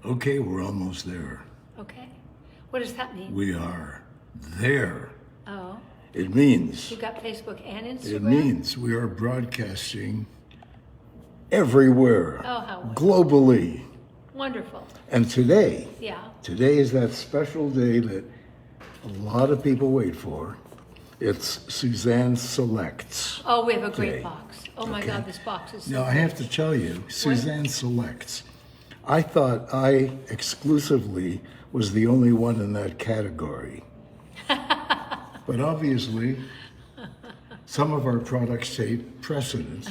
Okay, we're almost there. Okay. What does that mean? We are there. Oh. It means, You got Facebook and Instagram? it means we are broadcasting everywhere, Oh, how wonderful. globally. Wonderful. And today Yeah. is that special day that a lot of people wait for. It's Suzanne Selects. Oh, we have a great Day. box. Oh my Okay. God, this box is so Now, I great. have to tell you, Suzanne Selects. I thought I exclusively was the only one in that category. But obviously, some of our products take precedence.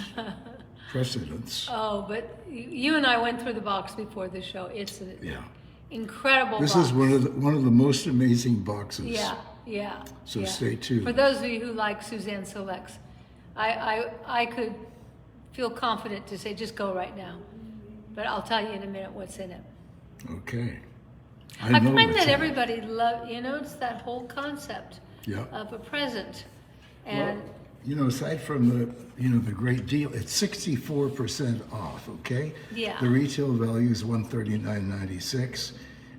Oh, but you and I went through the box before the show. It's an Yeah. incredible This box. is one of the most amazing boxes. Yeah, yeah. So yeah. stay tuned. For those of you who like Suzanne Selects, I could feel confident to say just go right now. But I'll tell you in a minute what's in it. Okay. I know find what's that in it. everybody it's that whole concept Yeah. of a present. Well, And aside from the great deal, it's 64% off, okay? Yeah. The retail value is $139.96,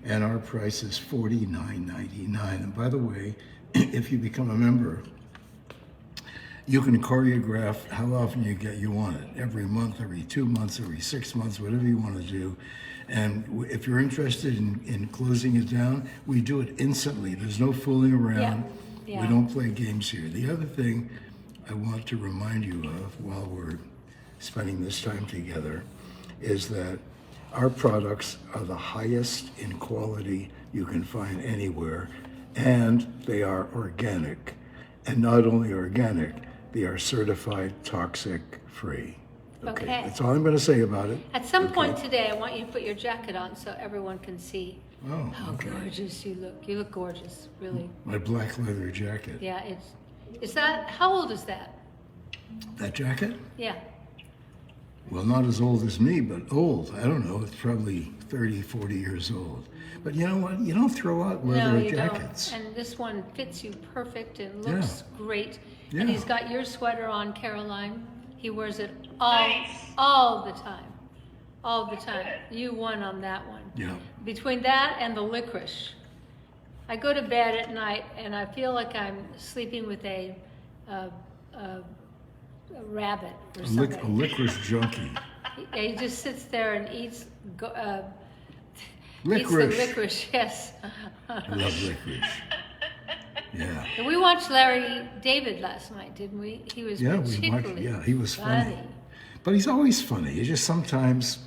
and our price is $49.99. And by the way, if you become a member, you can choreograph how often you want it. Every month, every 2 months, every 6 months, whatever you want to do. And if you're interested in closing it down, we do it instantly. There's no fooling around. Yeah. We don't play games here. The other thing I want to remind you of while we're spending this time together is that our products are the highest in quality you can find anywhere, and they are organic. And not only organic, they are certified toxic free. Okay. That's all I'm going to say about it. at some point today, I want you to put your jacket on so everyone can see Oh, how okay. gorgeous you look. You look gorgeous, really. My black leather jacket. Yeah, is that, how old is that? That jacket? Yeah. Well, not as old as me, but old. I don't know. It's probably 30, 40 years old. But you know what? You don't throw out leather No, you jackets. don't. And this one fits you perfect and looks great. Yeah. And he's got your sweater on, Caroline. He wears it all the time. All the time. You won on that one. Yeah. Between that and the licorice, I go to bed at night and I feel like I'm sleeping with a rabbit or A something. licorice junkie. He just sits there and eats the Licorice. licorice. Yes. I love licorice. Yeah. And we watched Larry David last night, didn't we? He was Yeah, we watched. particularly Yeah, he was funny. But he's always funny. He's just sometimes.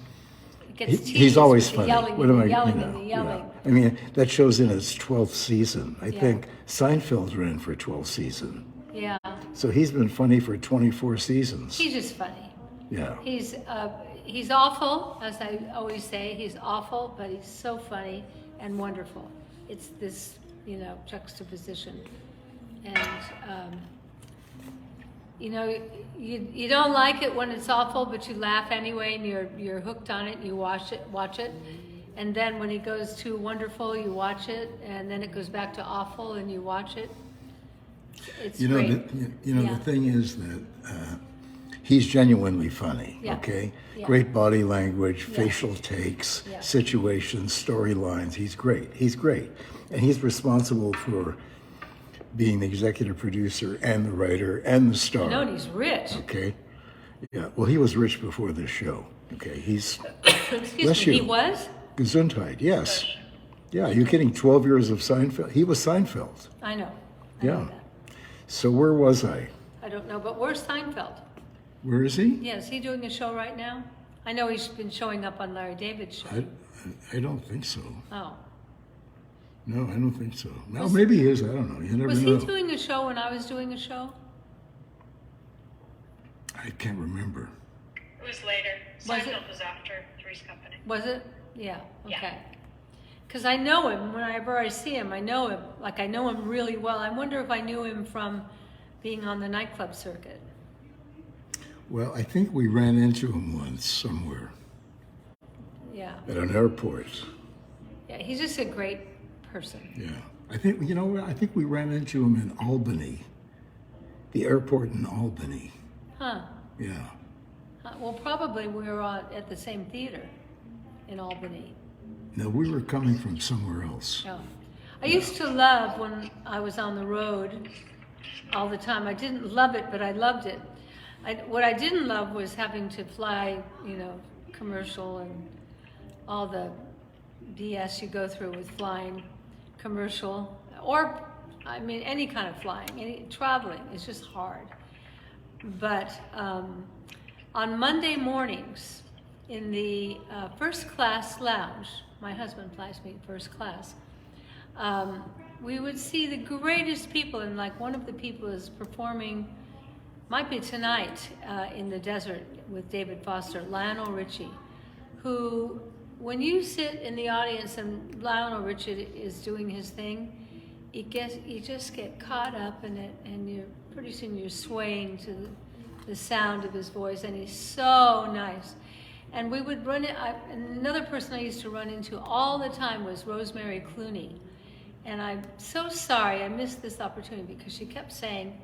He gets teased He's always with funny. the yelling, What am and I? the yelling, you know, and the yelling. yeah. I mean, that show's in its 12th season. I Yeah. think Seinfeld ran for 12th season. Yeah. So he's been funny for 24 seasons. He's just funny. Yeah. He's awful, as I always say. He's awful, but he's so funny and wonderful. It's this, juxtaposition. And, you don't like it when it's awful, but you laugh anyway, and you're hooked on it, and you watch it. And then when it goes to wonderful, you watch it, and then it goes back to awful, and you watch it. It's great. The thing is that he's genuinely funny. Yeah. Okay. Yeah. Great body language, Yeah. facial takes, Yeah. situations, storylines. He's great. And he's responsible for being the executive producer and the writer and the star. And he's rich. Okay. Yeah. Well, he was rich before this show. Okay. He's Excuse Bless me, you. he was? Gesundheit. Yes. Yeah. You're kidding. 12 years of Seinfeld. He was Seinfeld. I know. I Yeah. know that. So where was I? I don't know, but where's Seinfeld? Where is he? Yeah, is he doing a show right now? I know he's been showing up on Larry David's show. I don't think so. Oh. No, I don't think so. No, maybe he is. I don't know. You never Was know. he doing a show when I was doing a show? I can't remember. It was later. Was it? Seinfeld was after Three's Company. Was it? Yeah, Yeah. okay. Because I know him. Whenever I see him, I know him. Like, I know him really well. I wonder if I knew him from being on the nightclub circuit. Well, I think we ran into him once somewhere Yeah. at an airport. Yeah, he's just a great person. Yeah. I think, I think we ran into him in Albany, the airport in Albany. Huh. Yeah. Well, probably we were at the same theater in Albany. No, we were coming from somewhere else. Oh. I used to love when I was on the road all the time. I didn't love it, but I loved it. What I didn't love was having to fly, commercial and all the BS you go through with flying commercial, or, any kind of flying, traveling is just hard. But on Monday mornings in the first class lounge, my husband flies me first class, we would see the greatest people, and like one of the people is performing, might be tonight, in the desert with David Foster, Lionel Richie, who, when you sit in the audience and Lionel Richie is doing his thing, you just get caught up in it, and pretty soon you're swaying to the sound of his voice, and he's so nice. And we would run it. Another person I used to run into all the time was Rosemary Clooney. And I'm so sorry I missed this opportunity because she kept saying,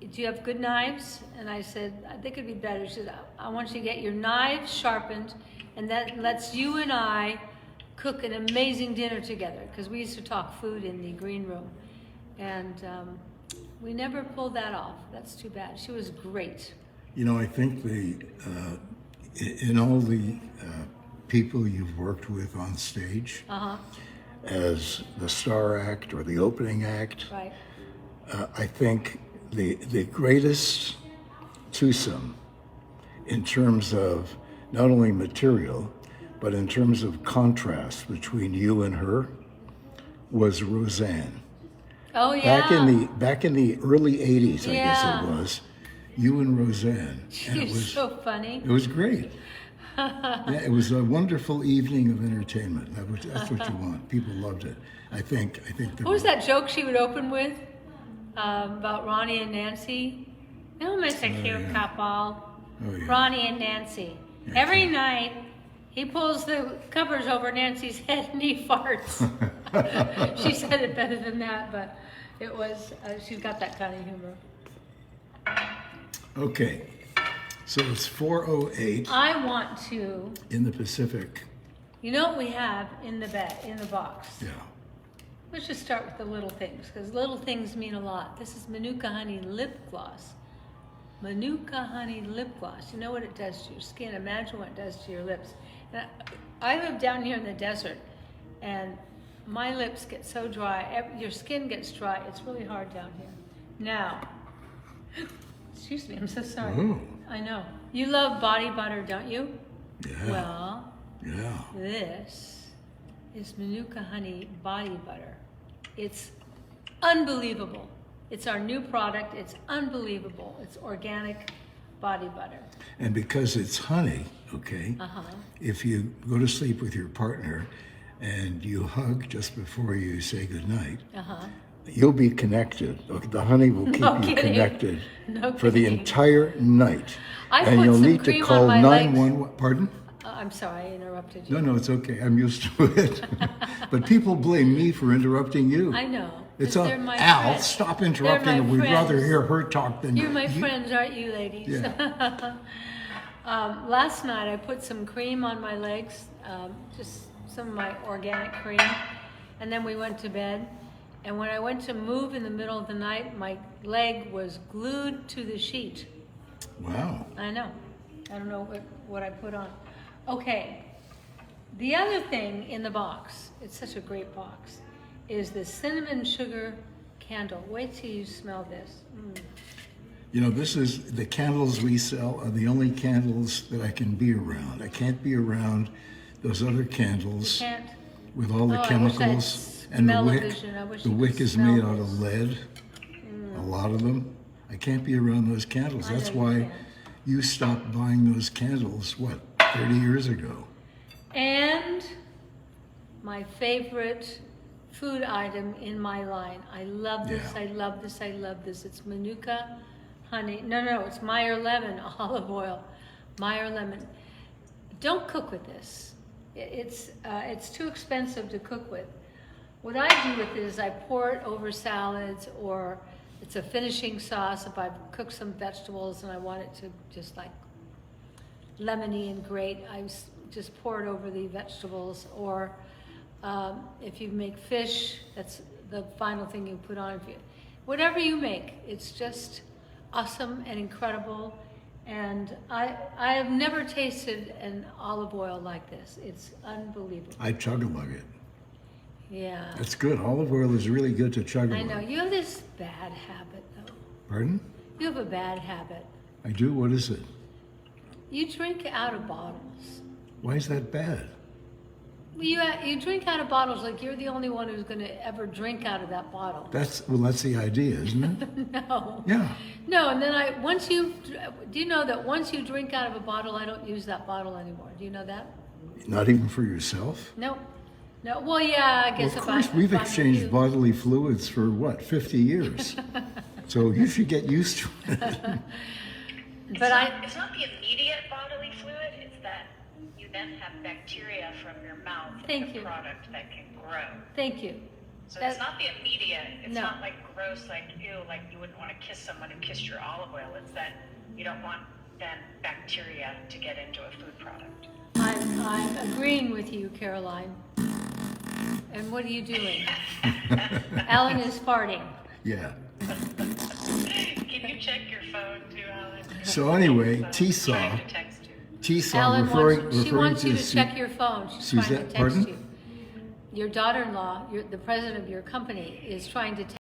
"Do you have good knives?" And I said, "I think it'd be better." She said, "I want you to get your knives sharpened, and that lets you and I cook an amazing dinner together." Because we used to talk food in the green room. And we never pulled that off. That's too bad. She was great. I think in all the people you've worked with on stage, as the star act or the opening act, Right. I think the greatest twosome in terms of not only material, but in terms of contrast between you and her was Roseanne. Oh yeah. Back in the early 80s, I guess Yeah. it was, you and Roseanne. And You're so funny. It was great. Yeah, it was a wonderful evening of entertainment. That's what you want. People loved it. I think. What was that joke she would open with about Ronnie and Nancy? Mr. Cute couple, Oh, yeah. Ronnie and Nancy. Every night he pulls the covers over Nancy's head and he farts. She said it better than that, but it was. She's got that kind of humor. Okay, so it's 4:08 I want to. in the Pacific. You know what we have in the box? Yeah. Let's just start with the little things, because little things mean a lot. This is Manuka Honey Lip Gloss. Manuka Honey Lip Gloss. You know what it does to your skin. Imagine what it does to your lips. Now, I live down here in the desert, and my lips get so dry. Your skin gets dry. It's really hard down here. Now, excuse me, I'm so sorry. Oh. I know. You love body butter, don't you? Yeah. Well, Yeah. this is Manuka Honey Body Butter. It's unbelievable. It's our new product. It's unbelievable. It's organic body butter. And because it's honey, okay, if you go to sleep with your partner and you hug just before you say goodnight, you'll be connected. The honey will keep No you kidding. connected No for the kidding. entire night. I And put you'll some need to cream call on my legs. 911. Pardon? I'm sorry, I interrupted you. No, it's okay. I'm used to it. But people blame me for interrupting you. I know. It's 'cause a, they're my Al, friends. stop They're interrupting. my We'd rather friends. hear her talk than You're my you. friends, aren't you, ladies? Yeah. Last night I put some cream on my legs, just some of my organic cream, and then we went to bed. And when I went to move in the middle of the night, my leg was glued to the sheet. Wow. I know. I don't know what I put on. Okay. The other thing in the box, it's such a great box, is the cinnamon sugar candle. Wait till you smell this. This is the candles we sell are the only candles that I can be around. I can't be around those other candles Can't. with all the Oh, I wish I had chemicals and the wick. smell-o-vision. I wish The you wick could is smell made out this. of lead. A lot of them. I can't be around those candles. I know That's you why can't. you stopped buying those candles, 30 years ago? And my favorite food item in my line. I love this, Yeah. I love this, I love this. It's Manuka honey. No, it's Meyer lemon olive oil. Meyer lemon. Don't cook with this. It's too expensive to cook with. What I do with it is I pour it over salads, or it's a finishing sauce if I've cooked some vegetables and I want it to just like lemony and great. just pour it over the vegetables. Or if you make fish, that's the final thing you put on. Whatever you make, it's just awesome and incredible. And I have never tasted an olive oil like this. It's unbelievable. I chug-a-lug it. Yeah. It's good. Olive oil is really good to chug-a-lug. I know. You have this bad habit, though. Pardon? You have a bad habit. I do? What is it? You drink out of bottles. Why is that bad? Well, you drink out of bottles like you're the only one who's going to ever drink out of that bottle. That's the idea, isn't it? No. Yeah. No, and then do you know that once you drink out of a bottle, I don't use that bottle anymore? Do you know that? Not even for yourself? No. No, well, yeah, I guess Well, of course, we've exchanged you. bodily fluids for what, 50 years? So you should get used to it. It's But it's not the immediate bodily fluid, it's that you then have bacteria from your mouth in Thank the you. product that can grow. Thank you. So That- it's not the immediate, it's No. not like gross, like ew, like you wouldn't want to kiss someone who kissed your olive oil. It's that you don't want then bacteria to get into a food product. I'm agreeing with you, Caroline. And what are you doing? Alan is farting. Yeah. Can you check your phone too, Alan? So anyway, I'm T-Saw. trying to text you. T-Saw Alan she referring wants you to Su- check your phone. She's trying to Suzanne, text pardon? you. Your daughter-in-law, the president of your company, is trying to text.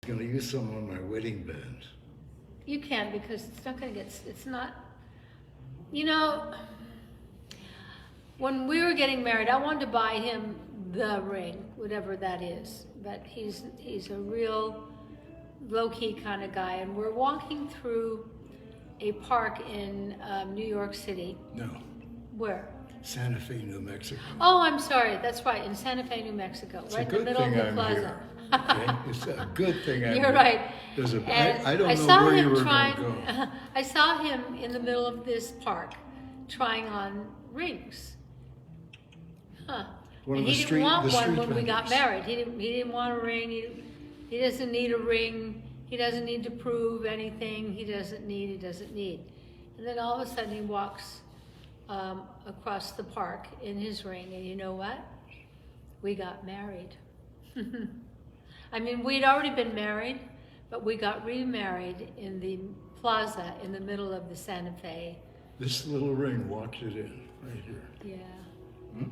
I'm going to use some on my wedding band. You can, because it's not going to get, it's not, you know, when we were getting married, I wanted to buy him the ring, whatever that is. But he's a real low-key kind of guy. And we're walking through a park in New York City. No, Where? Santa Fe, New Mexico. Oh, I'm sorry. That's right, in Santa Fe, New Mexico, It's right a in the good middle of thing the I'm plaza. here. Okay? It's a good thing I'm You're here. right. There's And I don't I know saw where you him were trying. going to go. I saw him in the middle of this park, trying on rings. Huh? One And of he the didn't street- want the one street when we got vendors. married. He didn't want a ring. He doesn't need a ring. He doesn't need to prove anything. He doesn't need. And then all of a sudden he walks across the park in his ring, and you know what? We got married. I mean, we'd already been married, but we got remarried in the plaza in the middle of the Santa Fe. This little ring walked it in, right here. Yeah.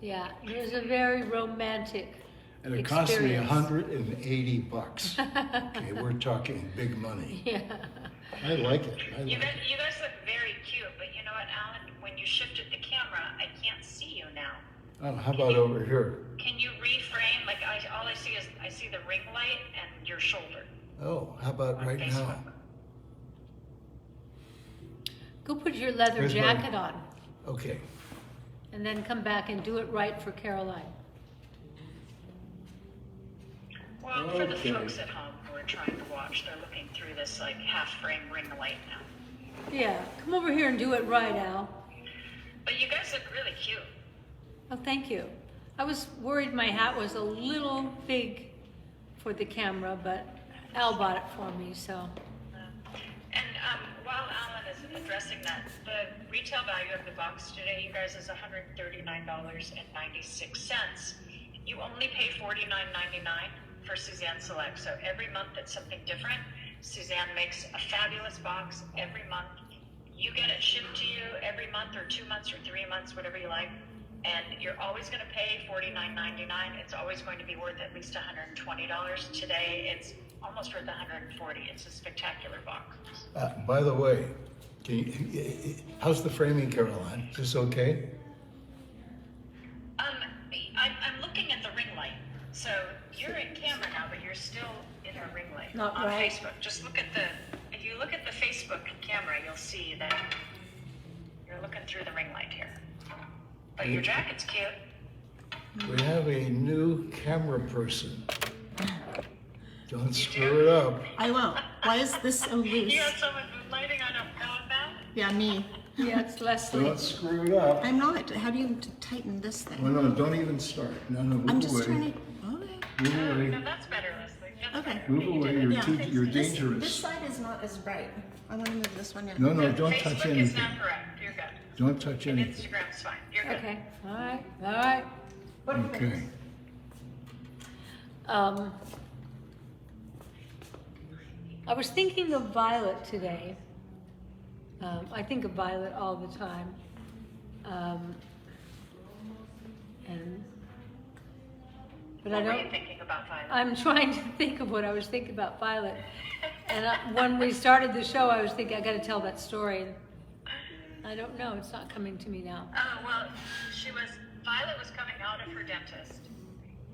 Yeah, it was a very romantic And it cost me experience. $180. Okay, we're talking big money. Yeah. I like it. I You like guys, it. you guys look very cute, but you know what, Alan? When you shifted the camera, I can't see you now. Oh, how about over here? Can you reframe? Like all I see is I see the ring light and your shoulder Oh, how about on right Facebook. now? Go put your leather Where's my- jacket on, Okay. and then come back and do it right for Caroline. Well, for the Okay. folks at home who are trying to watch. They're looking through this like half-frame ring light now. Yeah, come over here and do it right, Al. But you guys look really cute. Oh, thank you. I was worried my hat was a little big for the camera, but Al bought it for me, so. And while Alan is addressing that, the retail value of the box today, you guys, is $139.96. You only pay $49.99 for Suzanne Select. So every month it's something different. Suzanne makes a fabulous box every month. You get it shipped to you every month or 2 months or 3 months, whatever you like. And you're always going to pay $49.99. It's always going to be worth at least $120. Today it's almost worth $140. It's a spectacular box. By the way, how's the framing, Caroline? Is this okay? I'm looking at the ring light. So you're in camera now, but you're still in a ring light Not on right. Facebook. Just look at if you look at the Facebook camera, you'll see that you're looking through the ring light here. But your jacket's cute. We have a new camera person. Don't screw it up. I won't. Why is this so loose? You have someone lighting on a bag? Yeah, me. Yeah, it's Leslie. Don't screw it up. I'm not. How do you tighten this thing? Well, no, don't even start. No, move I'm just away. trying to. Okay. Move away. No, that's better, Leslie. That's Okay. better. Move You away. did it. You're This dangerous. side is not as bright. I want to move this one in. No, don't touch Facebook is anything. not correct. You're good. Don't touch And anything. Instagram's fine. You're good. Okay, all right. Okay. I was thinking of Violet today. I think of Violet all the time. But I What were don't. you thinking about, Violet? I'm trying to think of what I was thinking about Violet. And when we started the show, I was thinking I got to tell that story. I don't know. It's not coming to me now. Oh, well, Violet was coming out of her dentist,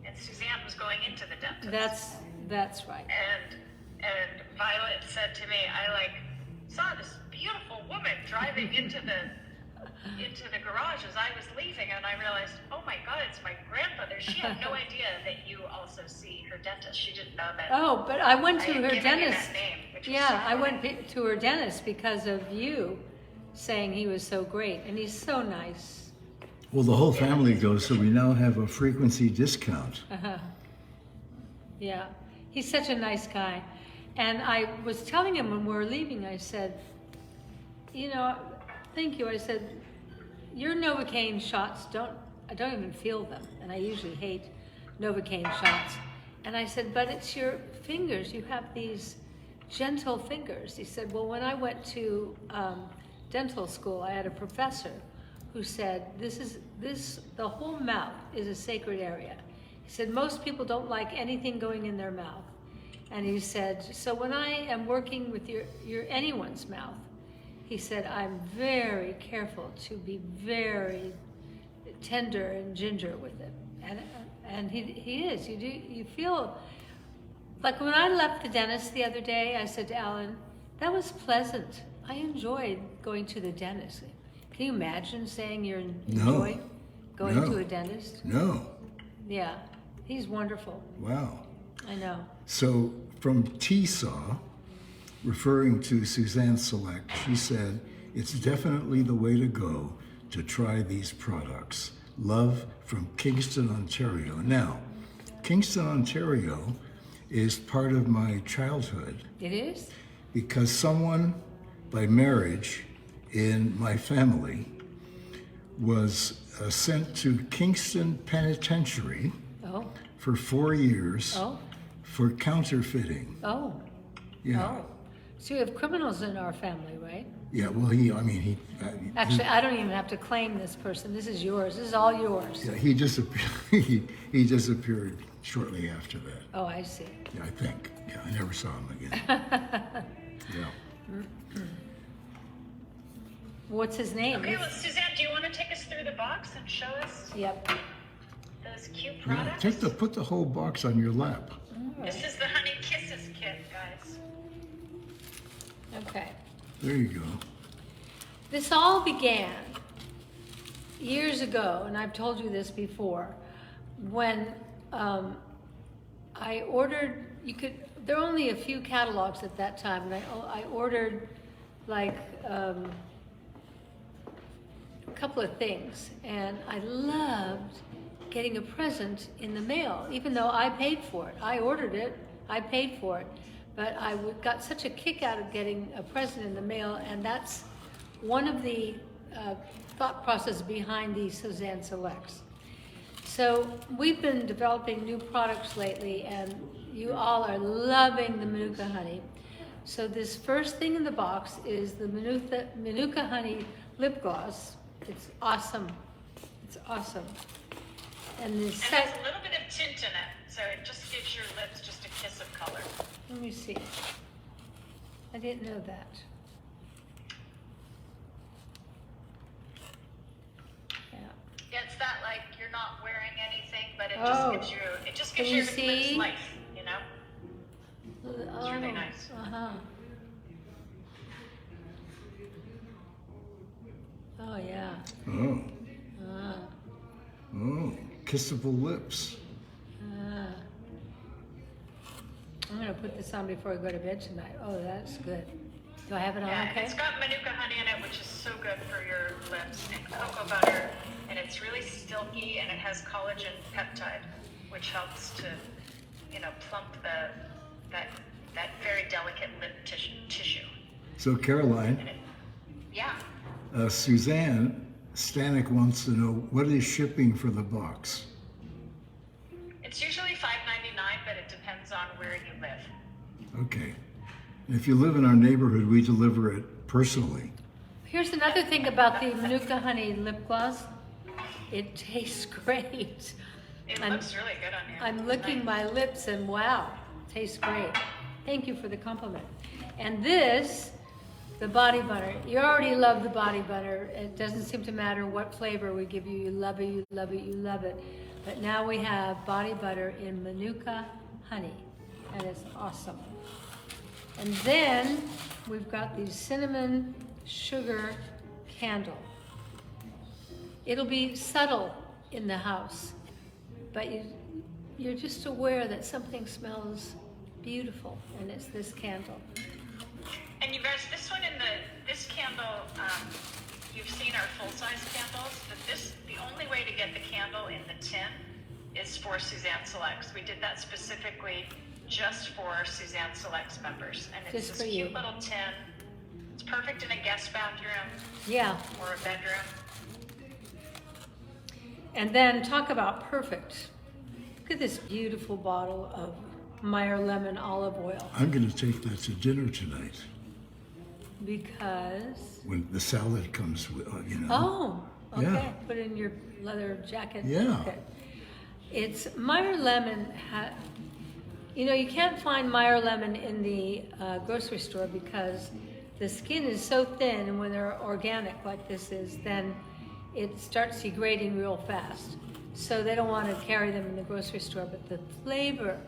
and Suzanne was going into the dentist. That's right. And Violet said to me, I saw this beautiful woman driving into the garage as I was leaving, and I realized, oh my God, it's my grandmother. She had no idea that you also see her dentist. She didn't know that. Oh, but I went to I had her given you dentist. that name, which was Yeah, so I funny. went to her dentist because of you saying he was so great, and he's so nice. Well, the whole family goes, so we now have a frequency discount. Yeah, he's such a nice guy. And I was telling him when we were leaving, I said, thank you. I said, your Novocaine shots, I don't even feel them. And I usually hate Novocaine shots. And I said, but it's your fingers. You have these gentle fingers. He said, well, when I went to dental school, I had a professor who said, the whole mouth is a sacred area. He said, most people don't like anything going in their mouth. And he said, so when I am working with your anyone's mouth, he said, I'm very careful to be very tender and ginger with it. And he is. You feel, like when I left the dentist the other day, I said to Alan, that was pleasant. I enjoyed going to the dentist. Can you imagine saying you enjoy going No. to a dentist? No. Yeah, he's wonderful. Wow. I know. So from T-Saw, referring to Suzanne Select, she said, it's definitely the way to go to try these products. Love from Kingston, Ontario. Now, Kingston, Ontario is part of my childhood It is? because someone by marriage in my family was sent to Kingston Penitentiary Oh, for 4 years oh, for counterfeiting. oh, Yeah. oh. So we have criminals in our family, right? Yeah, well, he Actually, I don't even have to claim this person. This is yours. This is all yours. yeah, he disappeared. he disappeared shortly after that. Oh, I see. Yeah, I think. Yeah, I never saw him again. Yeah. What's his name? Okay, well, Suzanne, do you want to take us through the box and show us Yep. those cute Yeah, products? put the whole box on your lap. This is the Honey Kisses kit, guys. Okay. There you go. This all began years ago, and I've told you this before, when I ordered, there were only a few catalogs at that time, and I ordered like a couple of things, and I loved getting a present in the mail, even though I paid for it. I ordered it, I paid for it, but I got such a kick out of getting a present in the mail, and that's one of the thought process behind the Suzanne Selects. So we've been developing new products lately, and you all are loving the Manuka honey. So this first thing in the box is the Manuka honey lip gloss. It's awesome. It's awesome. And the And there's a little bit of tint in it, so it just gives your lips just a kiss of color. let me see. I didn't know that. Yeah. Yeah, it's that like you're not wearing anything, but Oh. it just Can gives you your see? lips life, you know? It's really nice. Uh-huh. Oh, yeah. Oh, Ah. oh, kissable lips. Ah. I'm gonna put this on before I go to bed tonight. Oh, that's good. Do I have it on Yeah, okay? it's got Manuka honey in it, which is so good for your lips, and cocoa butter, and it's really silky, and it has collagen peptide, which helps to, plump that very delicate lip tissue. So Caroline, And yeah. Suzanne Stanek wants to know, what is shipping for the box? It's usually $5.99, but it depends on where you live. Okay. If you live in our neighborhood, we deliver it personally. Here's another thing about the Manuka honey lip gloss. It tastes great. It I'm- looks really good on you. I'm It's licking nice. my lips and wow, tastes great. Thank you for the compliment. And this, the body butter. You already love the body butter. It doesn't seem to matter what flavor we give you. You love it, you love it, you love it. But now we have body butter in Manuka honey, and it's awesome. And then we've got the cinnamon sugar candle. It'll be subtle in the house, but you're just aware that something smells beautiful, and it's this candle. And you guys, this candle, you've seen our full-size candles, but the only way to get the candle in the tin is for Suzanne Selects. We did that specifically just for Suzanne Selects members. And it's Just this for cute you. little tin. It's perfect in a guest bathroom Yeah, or a bedroom. and then talk about perfect. Look at this beautiful bottle of Meyer lemon olive oil, I'm going to take that to dinner tonight because, when the salad comes with, oh, okay, Yeah. put it in your leather jacket. Yeah. Okay. It's Meyer lemon. You can't find Meyer lemon in the grocery store because the skin is so thin, and when they're organic like this is, then it starts degrading real fast. So they don't want to carry them in the grocery store, but the flavor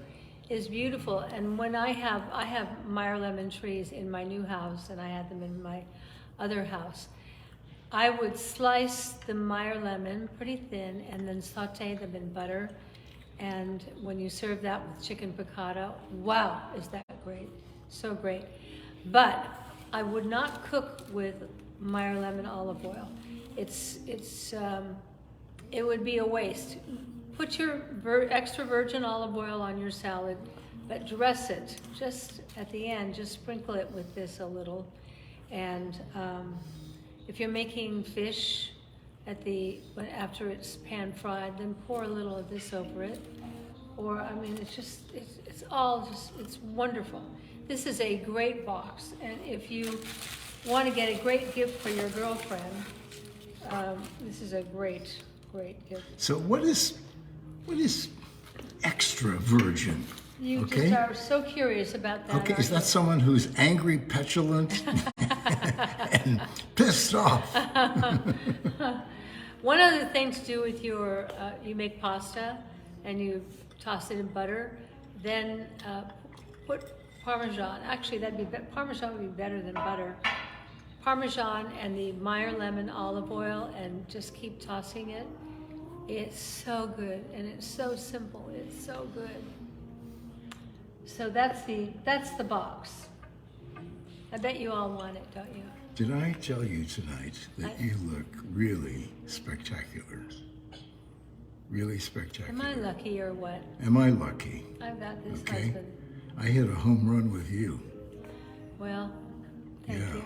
is beautiful. And when I have Meyer lemon trees in my new house, and I had them in my other house, I would slice the Meyer lemon pretty thin and then saute them in butter. And when you serve that with chicken piccata, wow, is that great. So great. But I would not cook with Meyer lemon olive oil. It would be a waste. Put your extra virgin olive oil on your salad, but dress it just at the end. Just sprinkle it with this a little. And if you're making fish after it's pan fried, then pour a little of this over it. Or it's wonderful. This is a great box, and if you want to get a great gift for your girlfriend, this is a great gift. So what is extra virgin? You Okay. just are so curious about that. Okay, is aren't that someone who's angry, petulant, and pissed off? One other thing to do with your, you make pasta and you toss it in butter, then put Parmesan. Actually, Parmesan would be better than butter. Parmesan and the Meyer lemon olive oil, and just keep tossing it. It's so good, and it's so simple. It's so good. So that's the box. I bet you all want it, don't you? Did I tell you tonight that you look really spectacular? Really spectacular. Am I lucky or what? Am I lucky? I've got this Okay. husband. I hit a home run with you. Well, thank Yeah. you.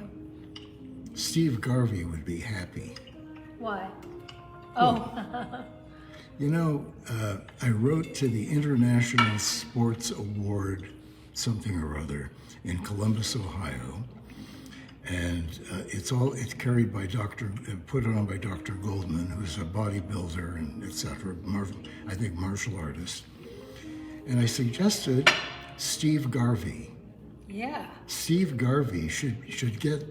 Steve Garvey would be happy. Why? Oh, You know, I wrote to the International Sports Award, something or other, in Columbus, Ohio, and it's carried by put on by Dr. Goldman, who's a bodybuilder and etc. I think martial artist, and I suggested Steve Garvey. yeah. Steve Garvey should get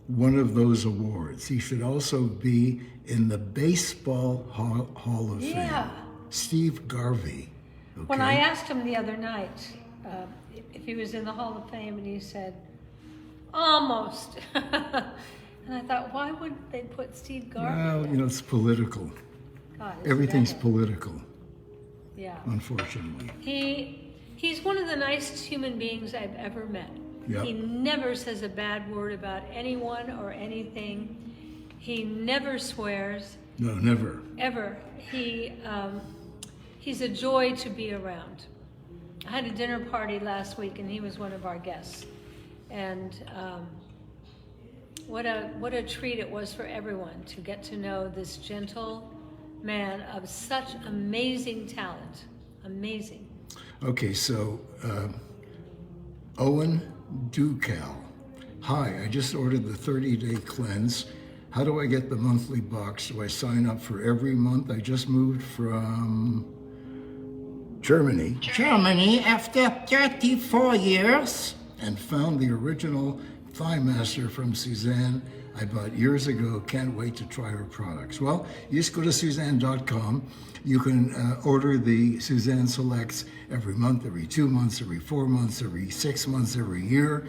one of those awards. He should also be in the Baseball Hall of Yeah. Fame. Steve Garvey. Okay? When I asked him the other night if he was in the Hall of Fame, and he said, almost. And I thought, why wouldn't they put Steve Garvey? Well, you know, it's political. God, isn't Everything's that it? political, Yeah. unfortunately. He's one of the nicest human beings I've ever met. Yep. He never says a bad word about anyone or anything. He never swears, No, never. ever. He's a joy to be around. I had a dinner party last week, and he was one of our guests. And what a treat it was for everyone to get to know this gentle man of such amazing talent. Amazing. Okay, so Owen Ducal. Hi, I just ordered the 30-day cleanse. How do I get the monthly box? Do I sign up for every month? I just moved from Germany. Germany after 34 years. And found the original Thigh Master from Suzanne I bought years ago. Can't wait to try her products. Well, you just go to Suzanne.com. You can order the Suzanne Selects every month, every 2 months, every 4 months, every 6 months, every year.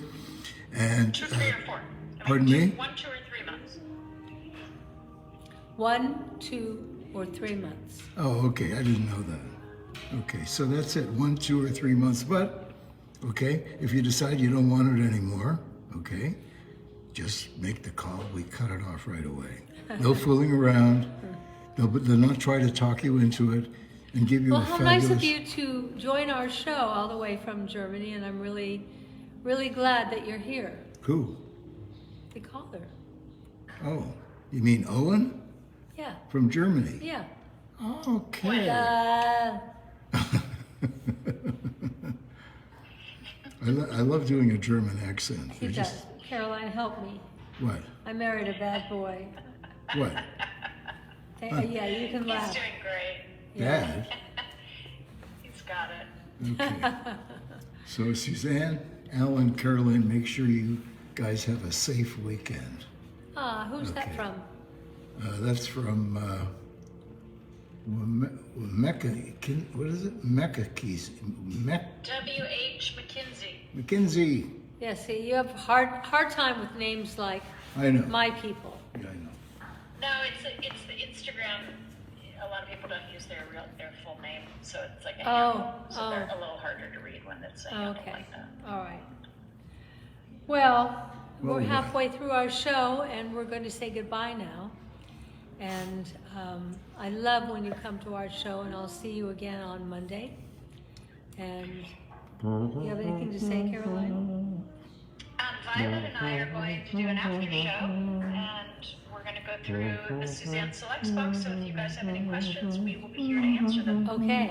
And 2, 3, or 4. pardon me? 1, 2, or 3 months. 1, 2, or 3 months. Oh, okay. I didn't know that. Okay, so that's it. 1, 2, or 3 months. But, okay, if you decide you don't want it anymore, okay, just make the call. We cut it off right away. No fooling around. They'll not try to talk you into it and give you Well, a how fabulous... nice of you to join our show all the way from Germany, and I'm really, really glad that you're here. Who? The caller. Oh, you mean Owen? Yeah, From Germany? yeah. Okay. I love doing a German accent. He does. Caroline, help me. What? I married a bad boy. What? Yeah, you can He's laugh. doing great. Bad? He's got it. Okay. So Suzanne, Alan, Caroline, make sure you guys have a safe weekend. Who's that Okay. from? That's from Mecca. What is it? Mecca Keys. W.H. McKinsey. McKinsey. Yeah, see, you have hard time with names like I know. my people. Yeah, I know. No, it's the Instagram. A lot of people don't use their full name, so it's like a handle. So they're a little harder to read when it's a handle Okay. like that. All right. Well, we're Well, halfway through our show, and we're going to say goodbye now. And I love when you come to our show, and I'll see you again on Monday. And you have anything to say, Caroline? Violet and I are going to do an after show, and we're going to go through the Suzanne Selects Box. So if you guys have any questions, we will be here to answer them. Okay.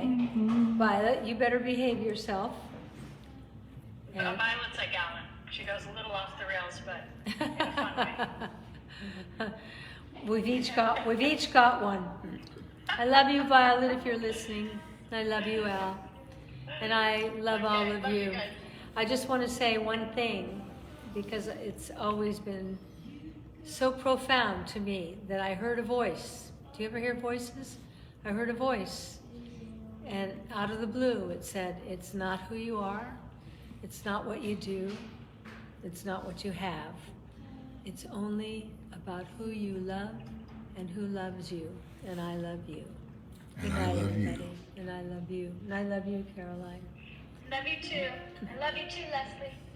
Violet, you better behave yourself. And Violet's like Alan. She goes a little off the rails, but in a fun way. we've each got one. I love you, Violet, if you're listening. I love you, Al. And I love all of love you you. guys. I just want to say one thing, because it's always been so profound to me that I heard a voice. Do you ever hear voices? I heard a voice, and out of the blue it said, it's not who you are, it's not what you do, it's not what you have. It's only about who you love and who loves you, and I love you. And Good I night, love you. everybody. And I love you. And I love you, Caroline. Love you too. I love you too, Leslie.